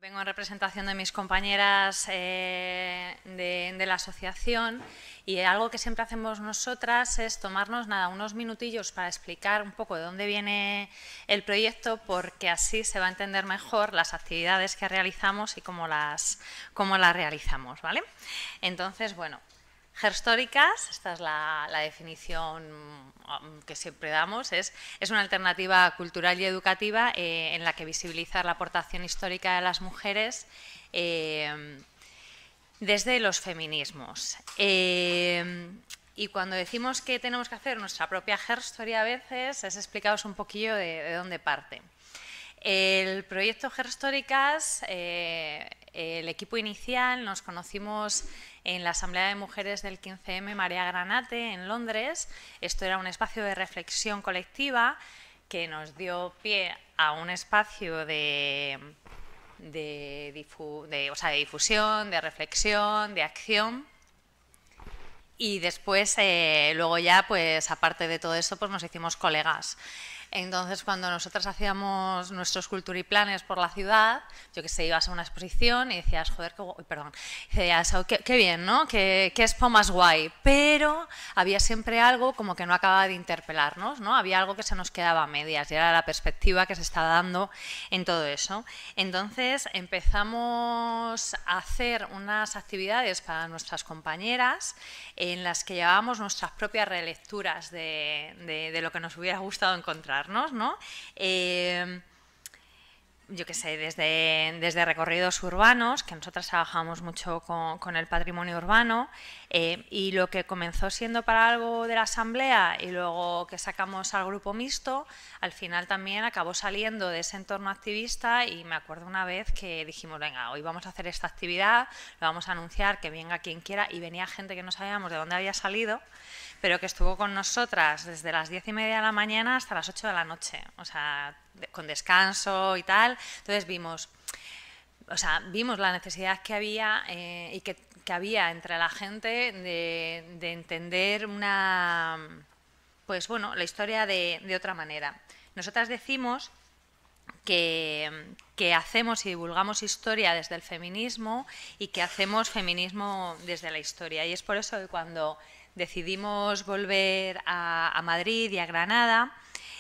Vengo en representación de mis compañeras de la asociación y algo que siempre hacemos nosotras es tomarnos unos minutillos para explicar un poco de dónde viene el proyecto, porque así se va a entender mejor las actividades que realizamos y cómo las realizamos, ¿vale? Entonces, bueno, Herstóricas, esta es la definición que siempre damos, es una alternativa cultural y educativa en la que visibilizar la aportación histórica de las mujeres desde los feminismos. Y cuando decimos que tenemos que hacer nuestra propia Herstory a veces, es explicaros un poquillo de dónde parte. El proyecto Herstóricas, el equipo inicial, nos conocimos en la Asamblea de Mujeres del 15M Marea Granate, en Londres. Esto era un espacio de reflexión colectiva que nos dio pie a un espacio de difusión, de reflexión, de acción. Y después, luego ya, pues aparte de todo eso, pues nos hicimos colegas. Entonces, cuando nosotras hacíamos nuestros culturiplanes por la ciudad, yo que sé, ibas a una exposición y decías, joder, decías, qué bien, ¿no? Qué expo más guay. Pero había siempre algo como que no acababa de interpelarnos, ¿no? Había algo que se nos quedaba a medias y era la perspectiva que se está dando en todo eso. Entonces, empezamos a hacer unas actividades para nuestras compañeras en las que llevábamos nuestras propias relecturas de lo que nos hubiera gustado encontrarnos, ¿no? Yo qué sé, desde recorridos urbanos, que nosotras trabajamos mucho con el patrimonio urbano, y lo que comenzó siendo para algo de la asamblea y luego que sacamos al grupo mixto, al final también acabó saliendo de ese entorno activista. Y me acuerdo una vez que dijimos, venga, hoy vamos a hacer esta actividad, lo vamos a anunciar, que venga quien quiera, y venía gente que no sabíamos de dónde había salido, pero que estuvo con nosotras desde las 10:30 de la mañana hasta las 8 de la noche, o sea, con descanso y tal. Entonces vimos la necesidad que había y que había entre la gente de entender la historia de otra manera. Nosotras decimos que hacemos y divulgamos historia desde el feminismo y que hacemos feminismo desde la historia. Y es por eso que cuando decidimos volver a Madrid y a Granada,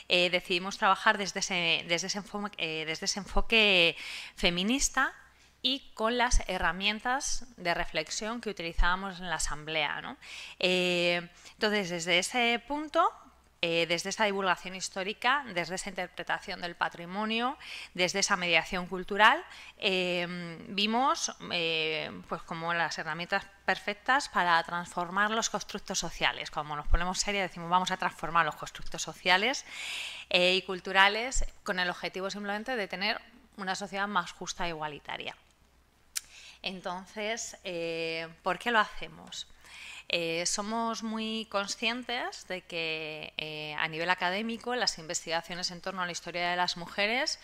decidimos trabajar desde ese enfoque feminista y con las herramientas de reflexión que utilizábamos en la asamblea, ¿no? Entonces, desde ese punto, desde esa divulgación histórica, desde esa interpretación del patrimonio, desde esa mediación cultural, vimos pues como las herramientas perfectas para transformar los constructos sociales. Cuando nos ponemos serias decimos vamos a transformar los constructos sociales y culturales con el objetivo simplemente de tener una sociedad más justa e igualitaria. Entonces, ¿por qué lo hacemos? Somos muy conscientes de que a nivel académico las investigaciones en torno a la historia de las mujeres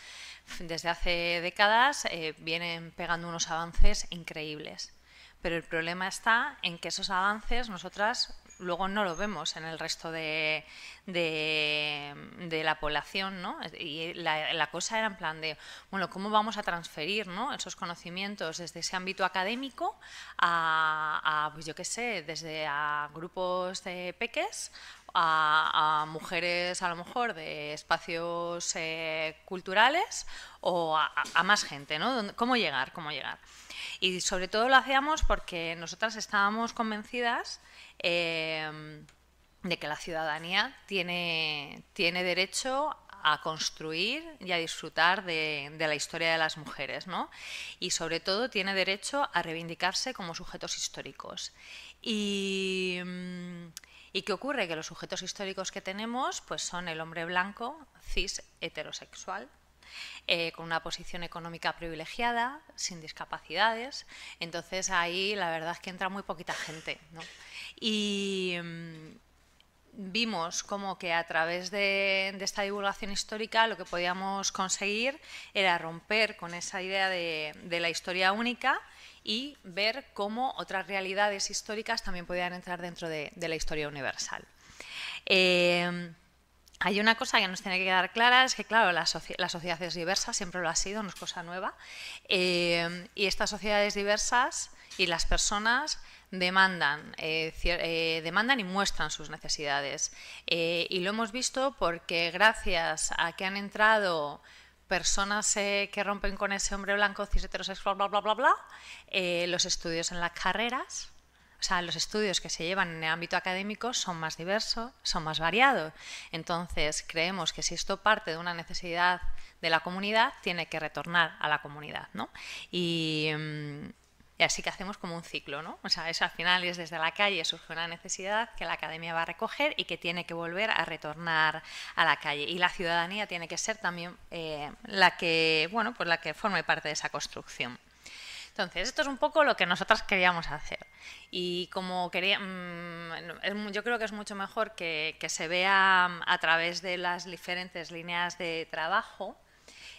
desde hace décadas vienen pegando unos avances increíbles. Pero el problema está en que esos avances nosotras luego no lo vemos en el resto de la población, ¿no? Y la cosa era en plan de, bueno, ¿cómo vamos a transferir, ¿no?, esos conocimientos desde ese ámbito académico pues yo qué sé, desde a grupos de peques, a mujeres a lo mejor de espacios culturales o a más gente, ¿no? ¿Cómo llegar? Y sobre todo lo hacíamos porque nosotras estábamos convencidas de que la ciudadanía tiene derecho a construir y a disfrutar de la historia de las mujeres, ¿no? Y sobre todo tiene derecho a reivindicarse como sujetos históricos. ¿Y qué ocurre? Que los sujetos históricos que tenemos pues son el hombre blanco, cis, heterosexual, con una posición económica privilegiada, sin discapacidades. Entonces ahí la verdad es que entra muy poquita gente, ¿no? Y vimos como que a través de esta divulgación histórica lo que podíamos conseguir era romper con esa idea de la historia única y ver cómo otras realidades históricas también podían entrar dentro de la historia universal. Hay una cosa que nos tiene que quedar clara, es que claro, la sociedad es diversa, siempre lo ha sido, no es cosa nueva, y estas sociedades diversas y las personas demandan y muestran sus necesidades. Y lo hemos visto porque gracias a que han entrado personas que rompen con ese hombre blanco, cis heterosexual, bla, bla, bla, bla, los estudios en las carreras, o sea, los estudios que se llevan en el ámbito académico son más diversos, son más variados. Entonces, creemos que si esto parte de una necesidad de la comunidad, tiene que retornar a la comunidad, ¿no? Y así que hacemos como un ciclo, ¿no? O sea, eso al final es desde la calle surge una necesidad que la academia va a recoger y que tiene que volver a retornar a la calle. Y la ciudadanía tiene que ser también la que, bueno, pues la que forme parte de esa construcción. Entonces, esto es un poco lo que nosotras queríamos hacer. Y como quería, yo creo que es mucho mejor que se vea a través de las diferentes líneas de trabajo.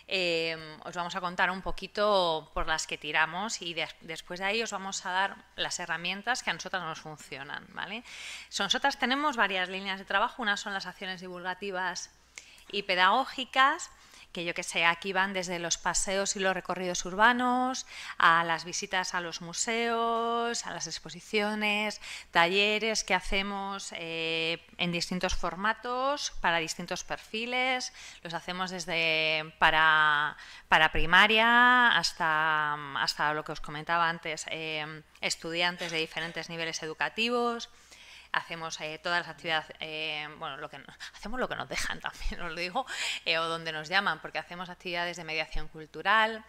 Os vamos a contar un poquito por las que tiramos y después de ahí os vamos a dar las herramientas que a nosotras nos funcionan, ¿vale? Nosotras tenemos varias líneas de trabajo. Unas son las acciones divulgativas y pedagógicas, que yo que sé, aquí van desde los paseos y los recorridos urbanos, a las visitas a los museos, a las exposiciones, talleres que hacemos en distintos formatos, para distintos perfiles, los hacemos desde para primaria hasta lo que os comentaba antes, estudiantes de diferentes niveles educativos. Hacemos todas las actividades, bueno, hacemos lo que nos dejan también, os lo digo, o donde nos llaman, porque hacemos actividades de mediación cultural,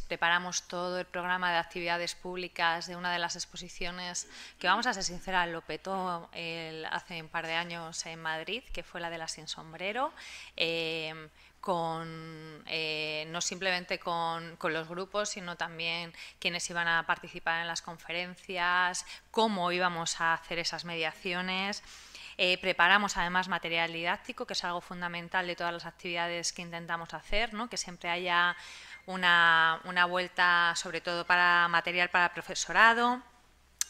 preparamos todo el programa de actividades públicas de una de las exposiciones que, vamos a ser sinceras, lo petó hace un par de años en Madrid, que fue la de la Sin Sombrero, no simplemente con los grupos, sino también quienes iban a participar en las conferencias, cómo íbamos a hacer esas mediaciones. Preparamos además material didáctico, que es algo fundamental de todas las actividades que intentamos hacer, ¿no? Que siempre haya una vuelta, sobre todo para material para el profesorado.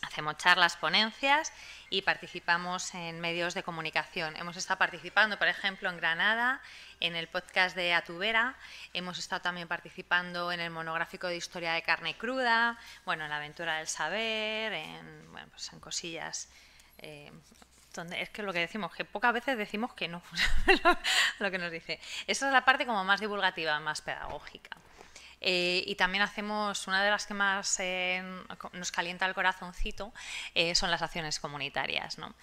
Hacemos charlas, ponencias y participamos en medios de comunicación. Hemos estado participando, por ejemplo, en Granada, en el podcast de Atubera. Hemos estado también participando en el monográfico de historia de carne cruda, bueno, en la aventura del saber, bueno, pues en cosillas. Donde es que lo que decimos, que pocas veces decimos que no, lo que nos dice. Esa es la parte como más divulgativa, más pedagógica. Y también hacemos, una de las que más nos calienta el corazoncito, son las acciones comunitarias, ¿no?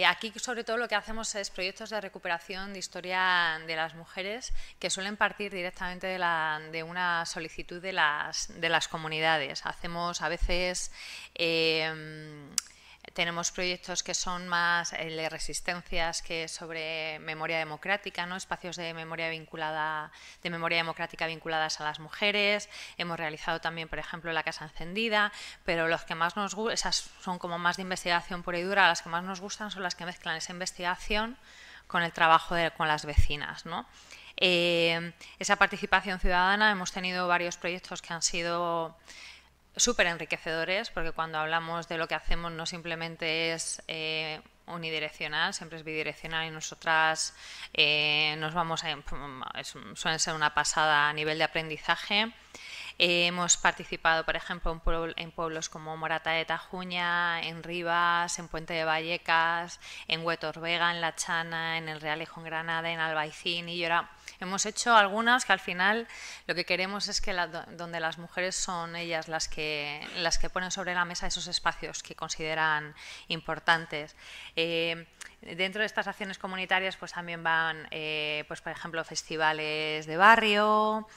Aquí sobre todo lo que hacemos es proyectos de recuperación de historia de las mujeres, que suelen partir directamente de una solicitud de las comunidades. Hacemos a veces tenemos proyectos que son más de resistencias que sobre memoria democrática, ¿no? Espacios de memoria democrática vinculadas a las mujeres. Hemos realizado también, por ejemplo, la Casa Encendida, pero los que más nos gustan, esas son como más de investigación pura y dura, las que más nos gustan son las que mezclan esa investigación con el trabajo con las vecinas, ¿no? Esa participación ciudadana, hemos tenido varios proyectos que han sido súper enriquecedores, porque cuando hablamos de lo que hacemos no simplemente es unidireccional, siempre es bidireccional, y nosotras nos vamos suelen ser una pasada a nivel de aprendizaje. Hemos participado, por ejemplo, en pueblos como Morata de Tajuña, en Rivas, en Puente de Vallecas, en Huetorvega, en La Chana, en el Realejo, en Granada, en Albaicín y Llora. Hemos hecho algunas que al final lo que queremos es que donde las mujeres son ellas las que ponen sobre la mesa esos espacios que consideran importantes. Dentro de estas acciones comunitarias pues también van, pues por ejemplo, festivales de barrio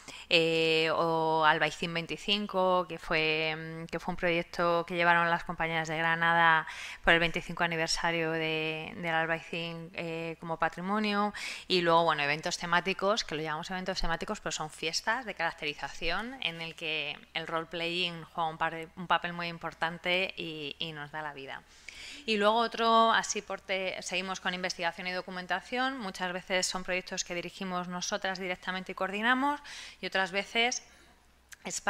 o Albaicín 25, que fue un proyecto que llevaron las compañeras de Granada por el 25 aniversario del Albaicín como patrimonio. Y luego, bueno, eventos temáticos, que lo llamamos eventos temáticos, pero son fiestas de caracterización en el que el role-playing juega un papel muy importante y nos da la vida. Y luego otro, seguimos con investigación y documentación. Muchas veces son proyectos que dirigimos nosotras directamente y coordinamos, y otras veces es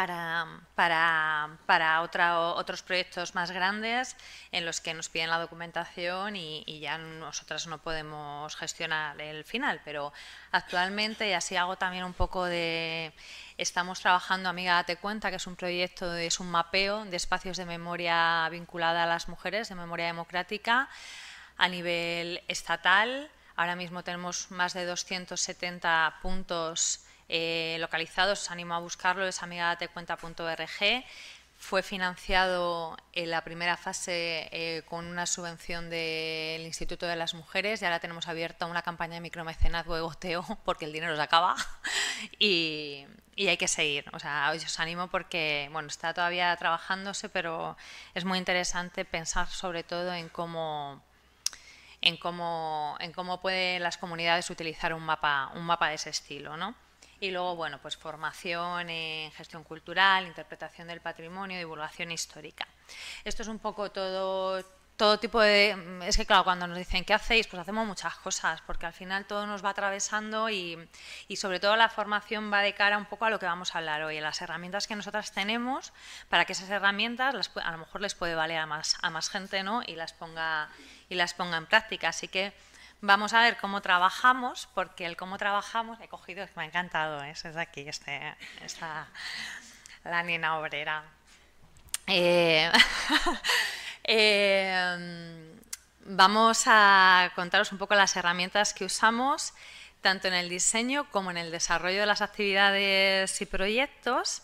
otros proyectos más grandes en los que nos piden la documentación y ya nosotras no podemos gestionar el final, pero actualmente, y así hago también un poco de... Estamos trabajando Amiga Date Cuenta, que es un proyecto, es un mapeo de espacios de memoria vinculada a las mujeres, de memoria democrática, a nivel estatal. Ahora mismo tenemos más de 270 puntos localizados, os animo a buscarlo, es amigadecuenta.org. Fue financiado en la primera fase con una subvención del Instituto de las Mujeres y ahora tenemos abierta una campaña de micromecenazgo de goteo porque el dinero se acaba y hay que seguir. O sea, os animo porque bueno, está todavía trabajándose, pero es muy interesante pensar sobre todo en cómo pueden las comunidades utilizar un mapa de ese estilo, ¿no? Y luego, bueno, pues formación en gestión cultural, interpretación del patrimonio, divulgación histórica. Esto es un poco todo tipo de... Es que claro, cuando nos dicen ¿qué hacéis? Pues hacemos muchas cosas, porque al final todo nos va atravesando y sobre todo la formación va de cara un poco a lo que vamos a hablar hoy, a las herramientas que nosotras tenemos, para que esas herramientas a lo mejor les puede valer a más gente, ¿no? Y las ponga en práctica. Así que vamos a ver cómo trabajamos, porque el cómo trabajamos, he cogido, me ha encantado, ¿eh? Es de aquí, la nena obrera. Vamos a contaros un poco las herramientas que usamos, tanto en el diseño como en el desarrollo de las actividades y proyectos.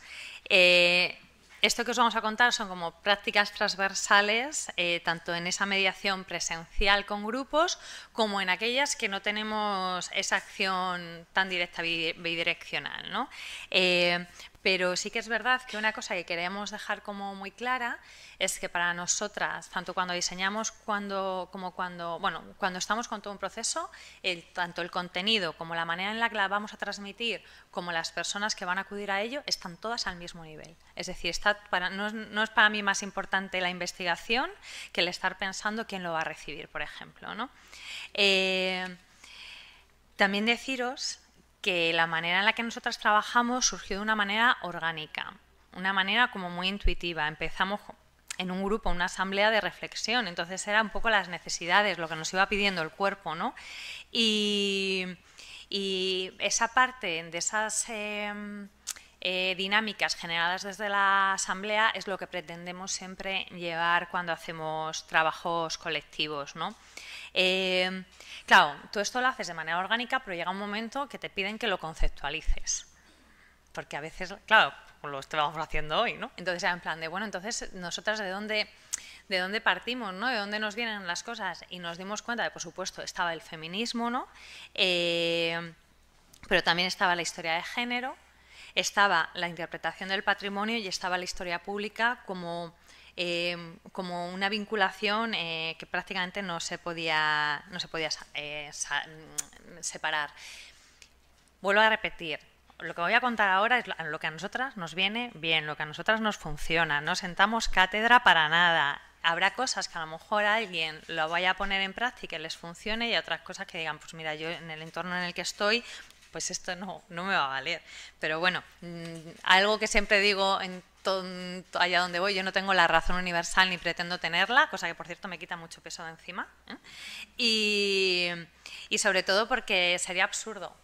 Esto que os vamos a contar son como prácticas transversales, tanto en esa mediación presencial con grupos, como en aquellas que no tenemos esa acción tan directa bidireccional, ¿no? Pero sí que es verdad que una cosa que queremos dejar como muy clara es que para nosotras, tanto cuando diseñamos como cuando estamos con todo un proceso, tanto el contenido como la manera en la que la vamos a transmitir, como las personas que van a acudir a ello, están todas al mismo nivel. Es decir, no es para mí más importante la investigación que el estar pensando quién lo va a recibir, por ejemplo, ¿no? También deciros que la manera en la que nosotras trabajamos surgió de una manera orgánica, una manera como muy intuitiva. Empezamos en un grupo, una asamblea de reflexión, entonces era un poco las necesidades, lo que nos iba pidiendo el cuerpo, ¿no? Y esa parte de esas dinámicas generadas desde la asamblea es lo que pretendemos siempre llevar cuando hacemos trabajos colectivos, ¿no? Claro, tú esto lo haces de manera orgánica, pero llega un momento que te piden que lo conceptualices. Porque a veces, claro, lo estamos haciendo hoy, ¿no? Entonces era en plan de, bueno, entonces nosotras de dónde partimos, ¿no? De dónde nos vienen las cosas. Y nos dimos cuenta de, por supuesto, estaba el feminismo, ¿no? Pero también estaba la historia de género, estaba la interpretación del patrimonio y estaba la historia pública como una vinculación que prácticamente no se podía separar. Vuelvo a repetir, lo que voy a contar ahora es lo que a nosotras nos viene bien, lo que a nosotras nos funciona, no sentamos cátedra para nada. Habrá cosas que a lo mejor alguien lo vaya a poner en práctica y les funcione y otras cosas que digan, pues mira, yo en el entorno en el que estoy, pues esto no me va a valer. Pero bueno, algo que siempre digo allá donde voy, yo no tengo la razón universal ni pretendo tenerla, cosa que por cierto me quita mucho peso de encima, ¿eh? Y sobre todo porque sería absurdo.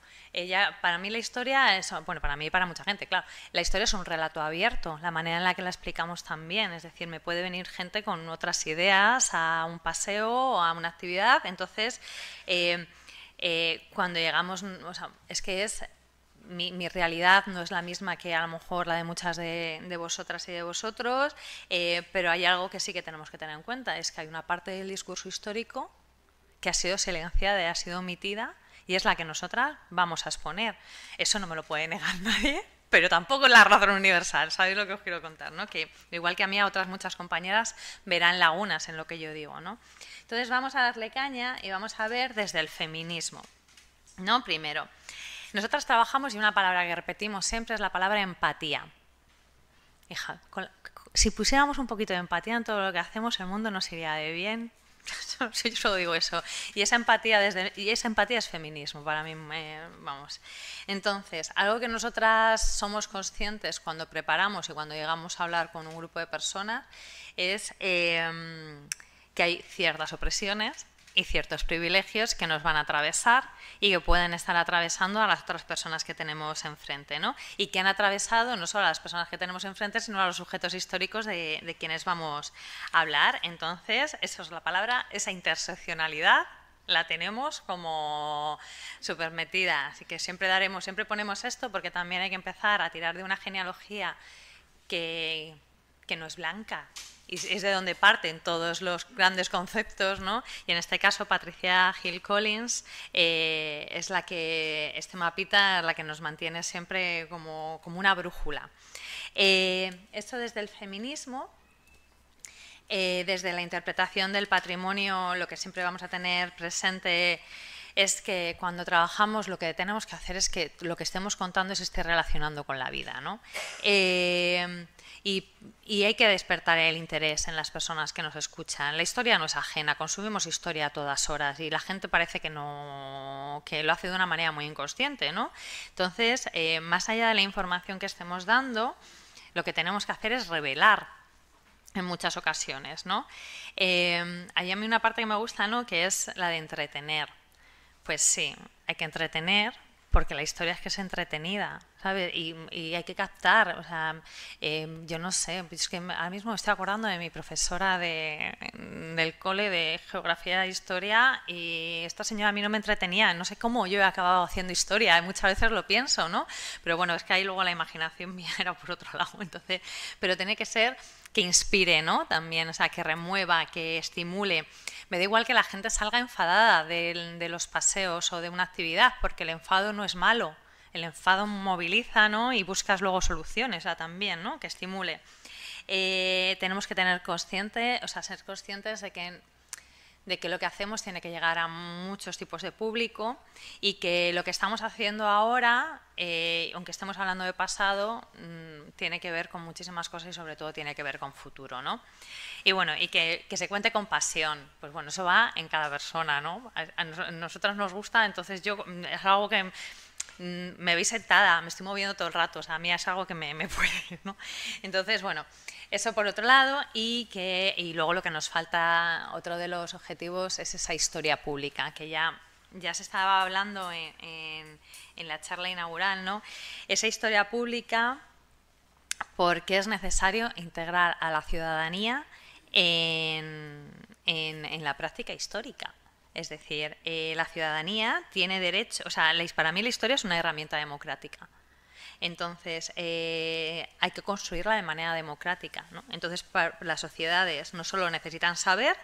Para mí la historia es, bueno, para mí y para mucha gente, claro, la historia es un relato abierto, la manera en la que la explicamos también, es decir, me puede venir gente con otras ideas a un paseo o a una actividad, entonces cuando llegamos, o sea, es que mi realidad no es la misma que a lo mejor la de muchas de vosotras y de vosotros, pero hay algo que sí que tenemos que tener en cuenta, es que hay una parte del discurso histórico que ha sido silenciada, ha sido omitida, y es la que nosotras vamos a exponer. Eso no me lo puede negar nadie, pero tampoco es la razón universal, ¿sabéis lo que os quiero contar? ¿No? Que igual que a mí, a otras muchas compañeras verán lagunas en lo que yo digo, ¿no? Entonces vamos a darle caña y vamos a ver desde el feminismo, ¿no? Primero, nosotras trabajamos y una palabra que repetimos siempre es la palabra empatía. Hija, si pusiéramos un poquito de empatía en todo lo que hacemos, el mundo nos iría de bien. Yo solo digo eso. Y esa empatía es feminismo para mí, vamos. Entonces, algo que nosotras somos conscientes cuando preparamos y cuando llegamos a hablar con un grupo de personas es que hay ciertas opresiones y ciertos privilegios que nos van a atravesar y que pueden estar atravesando a las otras personas que tenemos enfrente, ¿no? Y que han atravesado no solo a las personas que tenemos enfrente, sino a los sujetos históricos de quienes vamos a hablar. Entonces, eso es la palabra, esa interseccionalidad la tenemos como súper metida. Así que siempre ponemos esto porque también hay que empezar a tirar de una genealogía que no es blanca. Y es de donde parten todos los grandes conceptos, ¿no? Y en este caso Patricia Hill Collins es la que, este mapita, la que nos mantiene siempre como una brújula. Esto desde el feminismo, desde la interpretación del patrimonio, lo que siempre vamos a tener presente es que cuando trabajamos lo que tenemos que hacer es que lo que estemos contando se esté relacionando con la vida, ¿no? Y hay que despertar el interés en las personas que nos escuchan. La historia no es ajena, consumimos historia a todas horas y la gente parece que no, que lo hace de una manera muy inconsciente, ¿no? Entonces, más allá de la información que estemos dando, lo que tenemos que hacer es revelar en muchas ocasiones, ¿no? Hay a mí una parte que me gusta, ¿no? Que es la de entretener. Pues sí, hay que entretener porque la historia es que es entretenida, ¿sabes? Y hay que captar, o sea, yo no sé, es que ahora mismo me estoy acordando de mi profesora del cole de geografía e historia y esta señora a mí no me entretenía, no sé cómo yo he acabado haciendo historia, muchas veces lo pienso, ¿no? Pero bueno, es que ahí luego la imaginación mía era por otro lado, entonces, pero tiene que ser que inspire, ¿no? También, o sea, que remueva, que estimule. Me da igual que la gente salga enfadada de los paseos o de una actividad, porque el enfado no es malo. El enfado moviliza, ¿no? Y buscas luego soluciones, o sea, también, ¿no? Que estimule. Tenemos que tener ser conscientes de que lo que hacemos tiene que llegar a muchos tipos de público y que lo que estamos haciendo ahora, aunque estemos hablando de pasado, tiene que ver con muchísimas cosas y sobre todo tiene que ver con futuro, ¿no? Y bueno, y que se cuente con pasión, pues bueno, eso va en cada persona, ¿no? A nosotras nos gusta, entonces es algo que me veis sentada, me estoy moviendo todo el rato, o sea, a mí es algo que me puede, ¿no? Entonces, bueno, eso por otro lado y luego lo que nos falta, otro de los objetivos es esa historia pública, que ya se estaba hablando en la charla inaugural, ¿no? Esa historia pública porque es necesario integrar a la ciudadanía en la práctica histórica. Es decir, la ciudadanía tiene derecho, o sea, para mí la historia es una herramienta democrática. Entonces, hay que construirla de manera democrática, ¿no? Entonces, las sociedades no solo necesitan saber,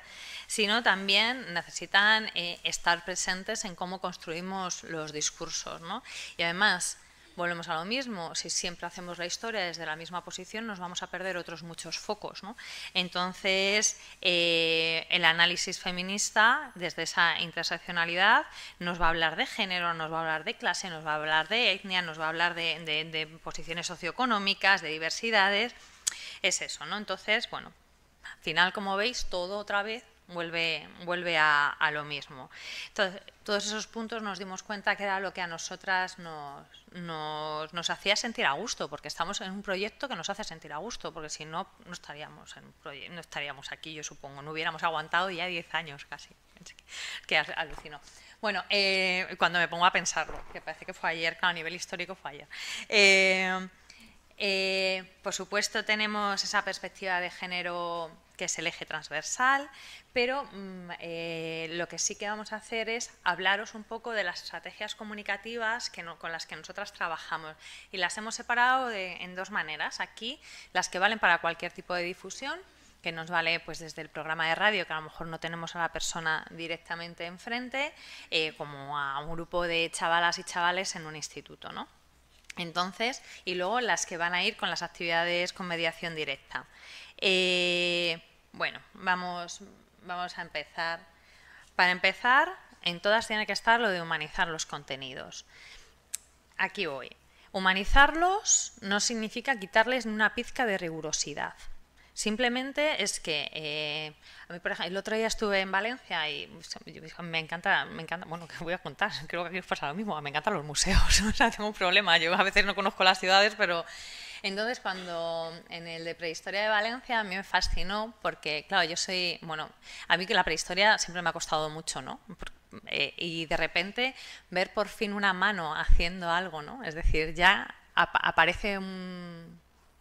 sino también necesitan estar presentes en cómo construimos los discursos, ¿no? Y además, volvemos a lo mismo, si siempre hacemos la historia desde la misma posición nos vamos a perder otros muchos focos, ¿no? Entonces, el análisis feminista desde esa interseccionalidad nos va a hablar de género, nos va a hablar de clase, nos va a hablar de etnia, nos va a hablar de posiciones socioeconómicas, de diversidades, es eso, ¿no? Entonces, bueno, al final, como veis, todo otra vez vuelve a lo mismo. Entonces, todos esos puntos nos dimos cuenta que era lo que a nosotras nos hacía sentir a gusto, porque estamos en un proyecto que nos hace sentir a gusto, porque si no, no estaríamos aquí, yo supongo, no hubiéramos aguantado ya 10 años casi. Que alucino. Bueno, cuando me pongo a pensarlo, que parece que fue ayer, claro, a nivel histórico fue ayer. Por supuesto tenemos esa perspectiva de género que es el eje transversal, pero lo que sí que vamos a hacer es hablaros un poco de las estrategias comunicativas con las que nosotras trabajamos y las hemos separado en dos maneras. Aquí las que valen para cualquier tipo de difusión, que nos vale pues desde el programa de radio, que a lo mejor no tenemos a la persona directamente enfrente, como a un grupo de chavalas y chavales en un instituto, ¿no? Entonces, y luego las que van a ir con las actividades con mediación directa. Bueno, vamos a empezar. Para empezar, en todas tiene que estar lo de humanizar los contenidos. Aquí voy. Humanizarlos no significa quitarles ni una pizca de rigurosidad. Simplemente es que, a mí, por ejemplo, el otro día estuve en Valencia y me encanta, bueno, que voy a contar, creo que aquí os pasa lo mismo, me encantan los museos, o sea, tengo un problema, yo a veces no conozco las ciudades, pero entonces cuando en el de prehistoria de Valencia a mí me fascinó porque, claro, yo soy, bueno, a mí que la prehistoria siempre me ha costado mucho, ¿no? Y de repente ver por fin una mano haciendo algo, ¿no? Es decir, ya aparece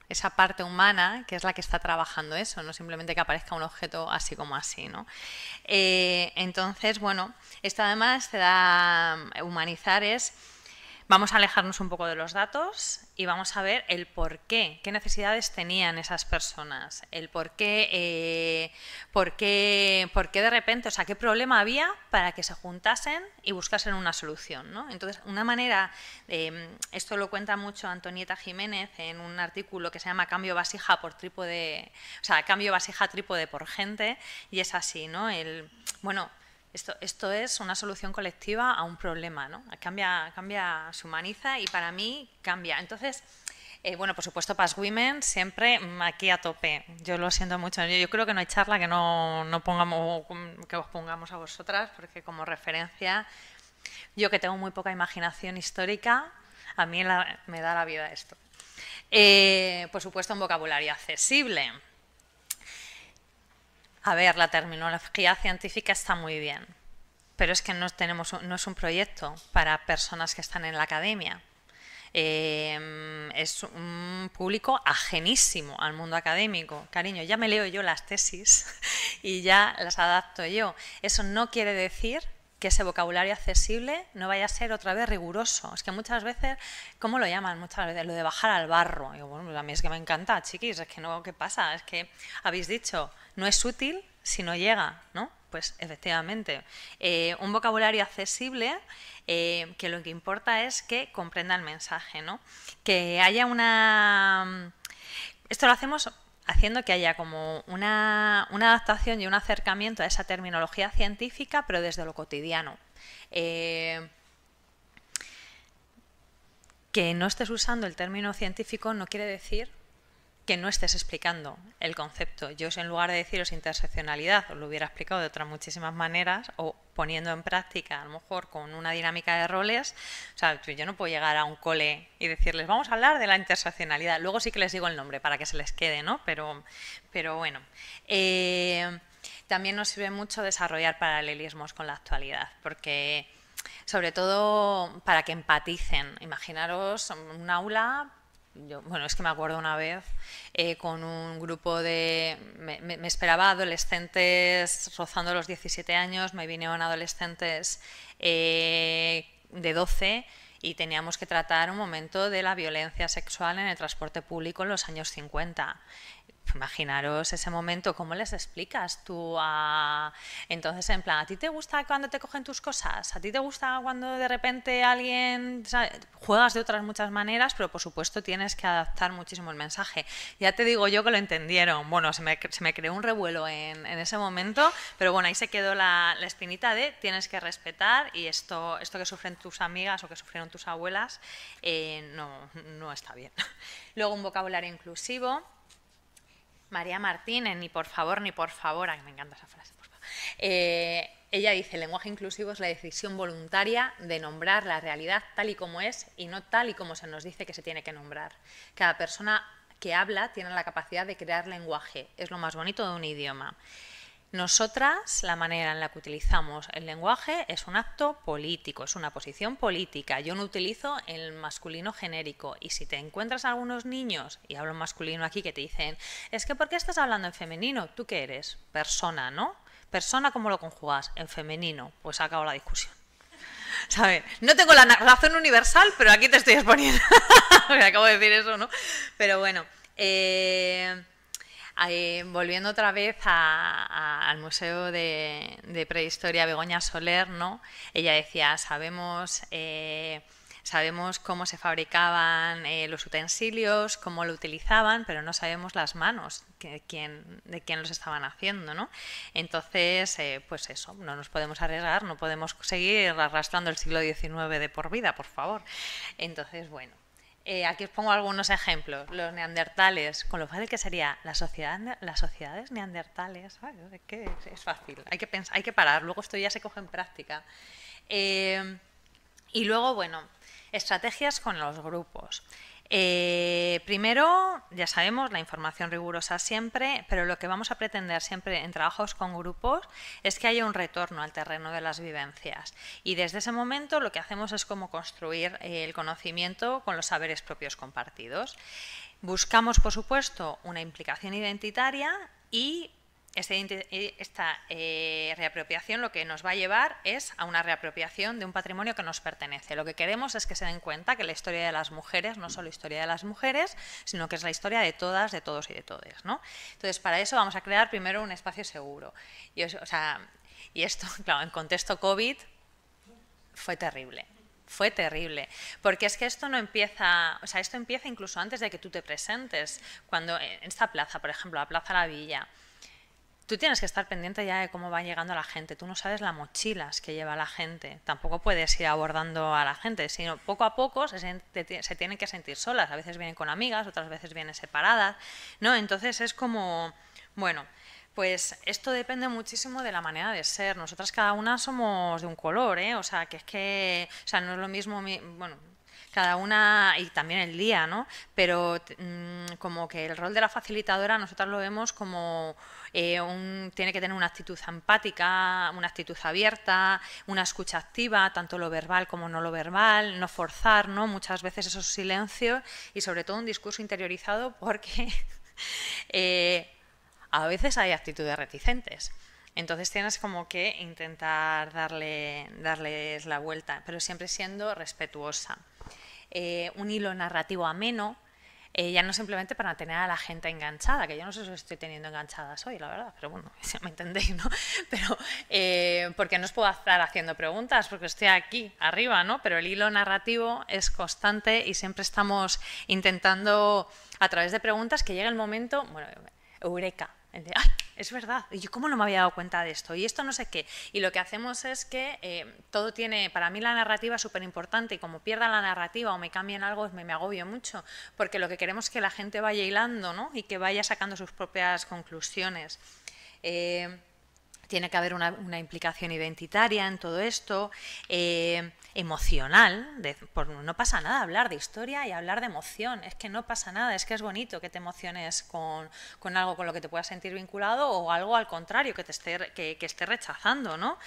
esa parte humana que es la que está trabajando eso, no simplemente que aparezca un objeto así como así, ¿no? Entonces, bueno, esto además te da humanizar es vamos a alejarnos un poco de los datos y vamos a ver el por qué necesidades tenían esas personas, el por qué de repente, o sea, qué problema había para que se juntasen y buscasen una solución, ¿no? Entonces, una manera, esto lo cuenta mucho Antonieta Jiménez en un artículo que se llama Cambio vasija por trípode, o sea, cambio vasija trípode por gente, y es así, ¿no? Bueno, esto es una solución colectiva a un problema, ¿no? Cambia, se humaniza y para mí cambia. Entonces, bueno, por supuesto, Past Women siempre aquí a tope. Yo lo siento mucho. Yo creo que no hay charla que no pongamos, que os pongamos a vosotras, porque como referencia, yo que tengo muy poca imaginación histórica, a mí me da la vida esto. Por supuesto, un vocabulario accesible. A ver, la terminología científica está muy bien, pero es que no es un proyecto para personas que están en la academia. Es un público ajenísimo al mundo académico. Cariño, ya me leo yo las tesis y ya las adapto yo. Eso no quiere decir que ese vocabulario accesible no vaya a ser otra vez riguroso. Es que muchas veces, ¿cómo lo llaman? Muchas veces lo de bajar al barro. Y bueno, pues a mí es que me encanta, chiquis, es que no, ¿qué pasa? Es que habéis dicho, no es útil si no llega, ¿no? Pues efectivamente, un vocabulario accesible que lo que importa es que comprenda el mensaje, ¿no? Que haya una... Esto lo hacemos haciendo que haya como una adaptación y un acercamiento a esa terminología científica, pero desde lo cotidiano. Que no estés usando el término científico no quiere decir que no estés explicando el concepto. Yo, en lugar de deciros interseccionalidad, os lo hubiera explicado de otras muchísimas maneras o poniendo en práctica, a lo mejor con una dinámica de roles. O sea, yo no puedo llegar a un cole y decirles, vamos a hablar de la interseccionalidad. Luego sí que les digo el nombre para que se les quede, ¿no? Pero bueno. También nos sirve mucho desarrollar paralelismos con la actualidad, porque sobre todo para que empaticen. Imaginaros un aula... bueno, es que me acuerdo una vez con un grupo de... Me esperaba adolescentes rozando los 17 años, me vinieron adolescentes de 12 y teníamos que tratar un momento de la violencia sexual en el transporte público en los años 50. Imaginaros ese momento, ¿cómo les explicas tú a...? Entonces, en plan, ¿a ti te gusta cuando te cogen tus cosas? ¿A ti te gusta cuando de repente alguien... ¿sabes? Juegas de otras muchas maneras, pero por supuesto tienes que adaptar muchísimo el mensaje. Ya te digo yo que lo entendieron. Bueno, se me creó un revuelo en ese momento, pero bueno, ahí se quedó la espinita de tienes que respetar y esto que sufren tus amigas o que sufrieron tus abuelas no está bien. Luego un vocabulario inclusivo. María Martínez, ni por favor, me encanta esa frase, por favor. Ella dice, el lenguaje inclusivo es la decisión voluntaria de nombrar la realidad tal y como es y no tal y como se nos dice que se tiene que nombrar. Cada persona que habla tiene la capacidad de crear lenguaje, es lo más bonito de un idioma. Nosotras, la manera en la que utilizamos el lenguaje es un acto político, es una posición política. Yo no utilizo el masculino genérico y si te encuentras a algunos niños, y hablo en masculino aquí, que te dicen, es que ¿por qué estás hablando en femenino? ¿Tú qué eres? Persona, ¿no? Persona, ¿cómo lo conjugas? En femenino. Pues se acabó la discusión. ¿Sabes? No tengo la razón universal, pero aquí te estoy exponiendo. Me acabo de decir eso, ¿no? Pero bueno... volviendo otra vez al Museo de Prehistoria Begoña Soler, ¿no? Ella decía, sabemos cómo se fabricaban los utensilios, cómo lo utilizaban, pero no sabemos las manos de quién los estaban haciendo, ¿no? Entonces, pues eso, no nos podemos arriesgar, no podemos seguir arrastrando el siglo XIX de por vida, por favor. Entonces, bueno. Aquí os pongo algunos ejemplos. Los neandertales, con lo fácil que sería las sociedades neandertales. Ay, es que es fácil, hay que pensar, hay que parar, luego esto ya se coge en práctica. Y luego, bueno, estrategias con los grupos. Primero, ya sabemos, la información rigurosa siempre, pero lo que vamos a pretender siempre en trabajos con grupos es que haya un retorno al terreno de las vivencias. Y desde ese momento lo que hacemos es como construir el conocimiento con los saberes propios compartidos. Buscamos, por supuesto, una implicación identitaria y esta reapropiación lo que nos va a llevar es a una reapropiación de un patrimonio que nos pertenece. Lo que queremos es que se den cuenta que la historia de las mujeres no es solo historia de las mujeres, sino que es la historia de todas, de todos y de todes, ¿no? Entonces, para eso vamos a crear primero un espacio seguro. Y esto, claro, en contexto COVID fue terrible. Fue terrible, porque es que esto no empieza, o sea, esto empieza incluso antes de que tú te presentes. Cuando en esta plaza, por ejemplo, la Plaza La Villa, tú tienes que estar pendiente ya de cómo va llegando la gente. Tú no sabes las mochilas que lleva la gente. Tampoco puedes ir abordando a la gente, sino poco a poco se tienen que sentir solas. A veces vienen con amigas, otras veces vienen separadas, ¿no? Entonces es como, bueno, pues esto depende muchísimo de la manera de ser. Nosotras cada una somos de un color, ¿eh? O sea, o sea, no es lo mismo, bueno, cada una, y también el día, ¿no? Pero como que el rol de la facilitadora nosotros lo vemos como tiene que tener una actitud empática, una actitud abierta, una escucha activa, tanto lo verbal como no lo verbal, no forzar, ¿no? Muchas veces esos silencios y sobre todo un discurso interiorizado porque a veces hay actitudes reticentes. Entonces tienes como que intentar darles la vuelta, pero siempre siendo respetuosa. Un hilo narrativo ameno, ya no simplemente para tener a la gente enganchada, que yo no sé si os estoy teniendo enganchadas hoy, la verdad, pero bueno, me entendéis, ¿no? Pero porque no os puedo estar haciendo preguntas, porque estoy aquí arriba, ¿no? Pero el hilo narrativo es constante y siempre estamos intentando, a través de preguntas, que llegue el momento, bueno, eureka, ¡ay, es verdad! ¿Y yo cómo no me había dado cuenta de esto? Y esto no sé qué. Y lo que hacemos es que todo tiene... Para mí la narrativa es súper importante y como pierda la narrativa o me cambien algo me agobio mucho, porque lo que queremos es que la gente vaya hilando, ¿no? Y que vaya sacando sus propias conclusiones. Tiene que haber una implicación identitaria en todo esto, emocional. No pasa nada hablar de historia y hablar de emoción. Es que no pasa nada, es que es bonito que te emociones con algo con lo que te puedas sentir vinculado o algo al contrario que esté rechazando, ¿no?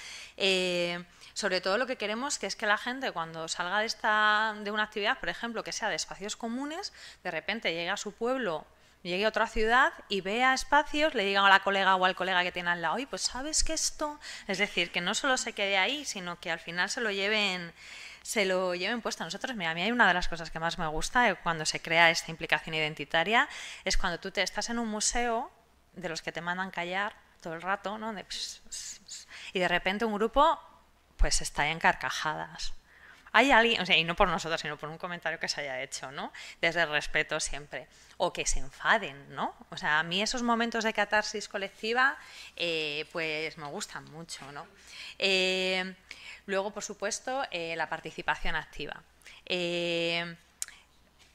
Sobre todo lo que queremos que es que la gente cuando salga de una actividad, por ejemplo, que sea de espacios comunes, de repente llegue a su pueblo, llegue a otra ciudad y vea espacios, le digan a la colega o al colega que tiene al lado, oye, pues sabes que esto, es decir, que no solo se quede ahí, sino que al final se lo lleven puesto. A nosotros, mira, a mí hay una de las cosas que más me gusta cuando se crea esta implicación identitaria, es cuando tú estás en un museo de los que te mandan callar todo el rato, ¿no? Y de repente un grupo pues está en carcajadas. Hay alguien, o sea, y no por nosotros, sino por un comentario que se haya hecho, ¿no? Desde el respeto siempre. O que se enfaden, ¿no? O sea, a mí esos momentos de catarsis colectiva, pues me gustan mucho, ¿no? Luego, por supuesto, la participación activa.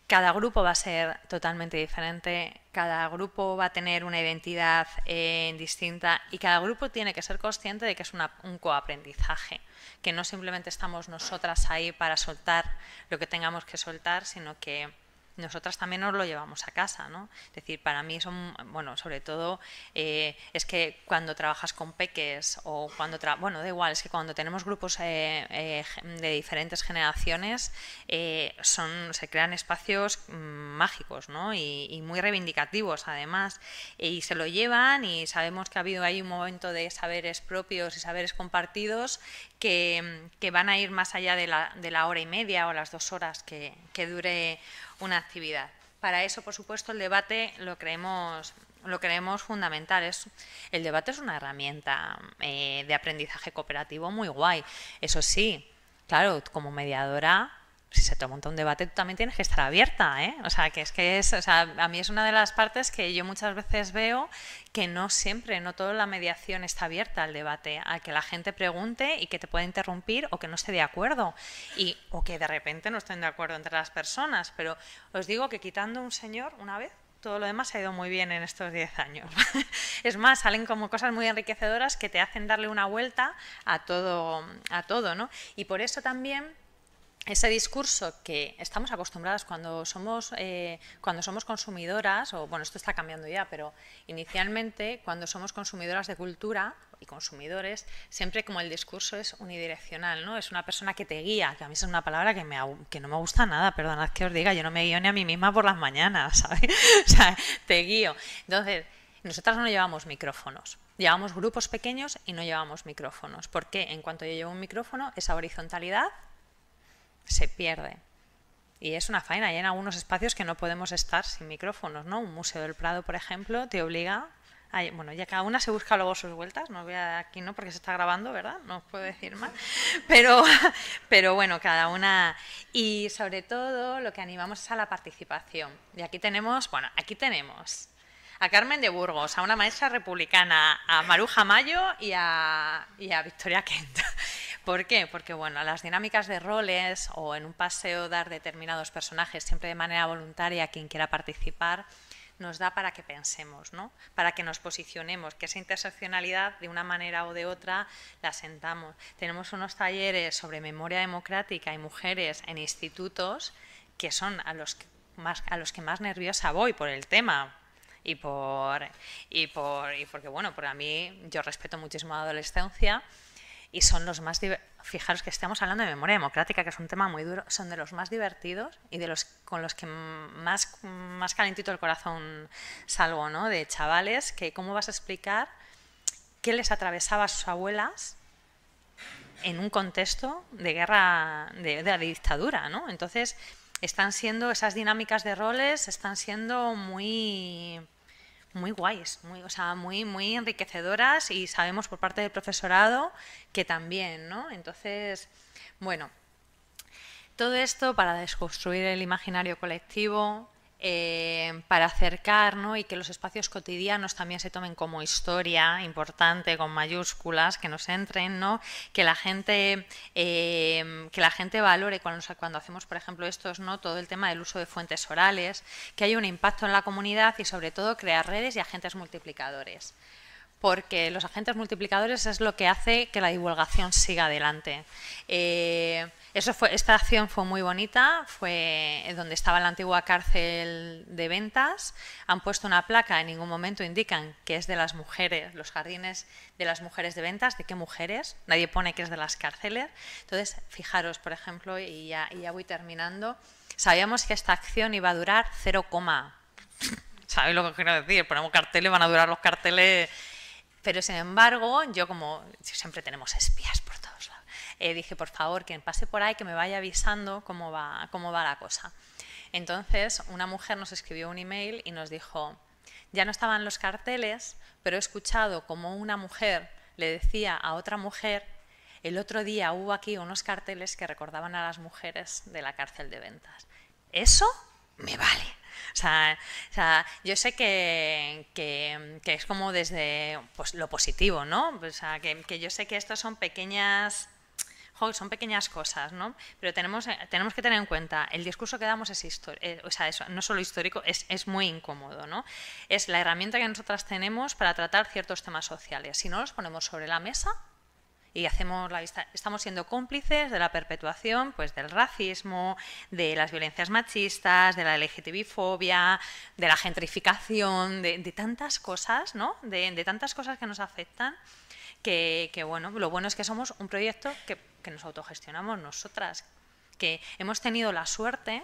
Cada grupo va a ser totalmente diferente, cada grupo va a tener una identidad distinta y cada grupo tiene que ser consciente de que es un coaprendizaje, que no simplemente estamos nosotras ahí para soltar lo que tengamos que soltar, sino que nosotras también nos lo llevamos a casa, ¿no? Es decir, para mí son, bueno, sobre todo es que cuando trabajas con peques o cuando, bueno, da igual, es que cuando tenemos grupos de diferentes generaciones se crean espacios mágicos, ¿no? Y muy reivindicativos además, y se lo llevan y sabemos que ha habido ahí un momento de saberes propios y saberes compartidos que van a ir más allá de la hora y media o las 2 horas que dure una actividad. Para eso, por supuesto, el debate lo creemos fundamental. El debate es una herramienta de aprendizaje cooperativo muy guay. Eso sí, claro, como mediadora si se te monta un debate, tú también tienes que estar abierta, ¿eh? O sea, o sea, a mí es una de las partes que yo muchas veces veo que no siempre, no toda la mediación está abierta al debate, a que la gente pregunte y que te pueda interrumpir o que no esté de acuerdo, o que de repente no estén de acuerdo entre las personas. Pero os digo que quitando un señor una vez, todo lo demás ha ido muy bien en estos 10 años. Es más, salen como cosas muy enriquecedoras que te hacen darle una vuelta a todo, ¿no? Y por eso también ese discurso que estamos acostumbradas cuando somos consumidoras, o bueno, esto está cambiando ya, pero inicialmente cuando somos consumidoras de cultura y consumidores, siempre como el discurso es unidireccional, ¿no? Es una persona que te guía, que a mí es una palabra que no me gusta nada, perdonad que os diga, yo no me guío ni a mí misma por las mañanas, ¿sabes? O sea, te guío. Entonces, nosotras no llevamos micrófonos. Llevamos grupos pequeños y no llevamos micrófonos. Porque en cuanto yo llevo un micrófono, esa horizontalidad se pierde. Y es una faena. Hay en algunos espacios que no podemos estar sin micrófonos, ¿no? Un museo del Prado, por ejemplo, te obliga bueno, ya cada una se busca luego sus vueltas. No voy aquí, ¿no? Porque se está grabando, ¿verdad? No os puedo decir más. Pero bueno, cada una. Y sobre todo lo que animamos es a la participación. Y aquí tenemos a Carmen de Burgos, a una maestra republicana, a Maruja Mayo y a Victoria Kent. ¿Por qué? Porque bueno, las dinámicas de roles o en un paseo dar determinados personajes siempre de manera voluntaria a quien quiera participar nos da para que pensemos, ¿no? Para que nos posicionemos, que esa interseccionalidad de una manera o de otra la sentamos. Tenemos unos talleres sobre memoria democrática y mujeres en institutos que son a los que más nerviosa voy por el tema. Y porque bueno, a mí yo respeto muchísimo la adolescencia y son los más fijaros que estamos hablando de memoria democrática, que es un tema muy duro, son de los más divertidos y de los con los que más calentito el corazón salgo, ¿no? De chavales que cómo vas a explicar qué les atravesaba a sus abuelas en un contexto de guerra, de la dictadura, ¿no? Entonces están siendo esas dinámicas de roles, están siendo muy guays, muy enriquecedoras, y sabemos por parte del profesorado que también, ¿no? Entonces, bueno, todo esto para desconstruir el imaginario colectivo, para acercar, ¿no? Y que los espacios cotidianos también se tomen como historia importante, con mayúsculas, que nos entren, ¿no? Que la gente valore cuando hacemos, por ejemplo, ¿no? Todo el tema del uso de fuentes orales, que haya un impacto en la comunidad y sobre todo crear redes y agentes multiplicadores. Porque los agentes multiplicadores es lo que hace que la divulgación siga adelante. Esta acción fue muy bonita, fue donde estaba la antigua cárcel de Ventas. Han puesto una placa, en ningún momento indican que es de las mujeres, los jardines de las mujeres de Ventas. ¿De qué mujeres? Nadie pone que es de las cárceles. Entonces, fijaros, por ejemplo, y ya voy terminando, sabíamos que esta acción iba a durar 0, ¿sabéis lo que quiero decir? Ponemos carteles, van a durar los carteles. Pero sin embargo, yo como siempre tenemos espías por todos lados, dije, por favor, quien pase por ahí que me vaya avisando cómo va la cosa. Entonces, una mujer nos escribió un email y nos dijo, ya no estaban los carteles, pero he escuchado como una mujer le decía a otra mujer, el otro día hubo aquí unos carteles que recordaban a las mujeres de la cárcel de Ventas. Eso me vale. O sea, yo sé que es como desde pues, lo positivo, ¿no? O sea, que yo sé que estas son pequeñas cosas, ¿no? Pero tenemos que tener en cuenta, el discurso que damos es eso, no solo histórico, es muy incómodo, ¿no? Es la herramienta que nosotras tenemos para tratar ciertos temas sociales. Si no los ponemos sobre la mesa y hacemos la vista, estamos siendo cómplices de la perpetuación pues, del racismo, de las violencias machistas, de la LGTBI-fobia, de la gentrificación, de tantas cosas, ¿no? De tantas cosas que nos afectan, que bueno, lo bueno es que somos un proyecto que nos autogestionamos nosotras, que hemos tenido la suerte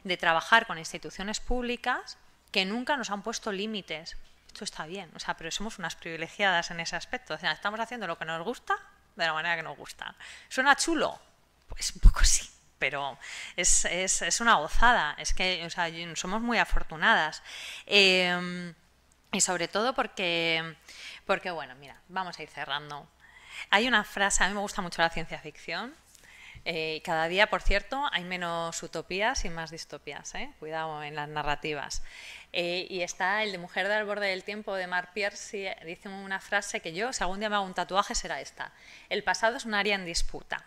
de trabajar con instituciones públicas que nunca nos han puesto límites. Esto está bien, o sea, pero somos unas privilegiadas en ese aspecto. O sea, estamos haciendo lo que nos gusta de la manera que nos gusta. ¿Suena chulo? Pues un poco sí, pero es una gozada. Es que o sea, somos muy afortunadas. Y sobre todo porque, bueno, mira, vamos a ir cerrando. Hay una frase, a mí me gusta mucho la ciencia ficción, Cada día, por cierto, hay menos utopías y más distopías, ¿eh? Cuidado en las narrativas. Y está el de Mujer del borde del tiempo de Mark Piercy, dice una frase que yo, si algún día me hago un tatuaje, será esta: el pasado es un área en disputa.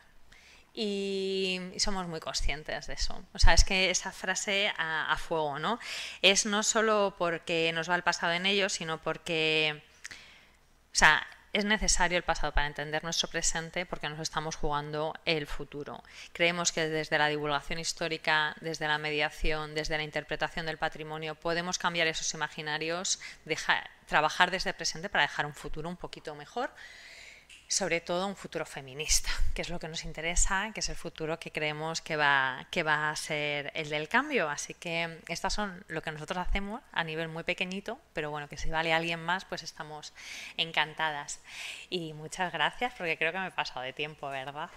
Y somos muy conscientes de eso. O sea, es que esa frase a fuego, ¿no? Es no solo porque nos va el pasado en ello, sino porque, o sea, es necesario el pasado para entender nuestro presente, porque nos estamos jugando el futuro. Creemos que desde la divulgación histórica, desde la mediación, desde la interpretación del patrimonio, podemos cambiar esos imaginarios, trabajar desde el presente para dejar un futuro un poquito mejor, sobre todo un futuro feminista, que es lo que nos interesa, que es el futuro que creemos que va a ser el del cambio. Así que estas son lo que nosotros hacemos a nivel muy pequeñito, pero bueno, que si vale alguien más, pues estamos encantadas. Y muchas gracias, porque creo que me he pasado de tiempo, ¿verdad?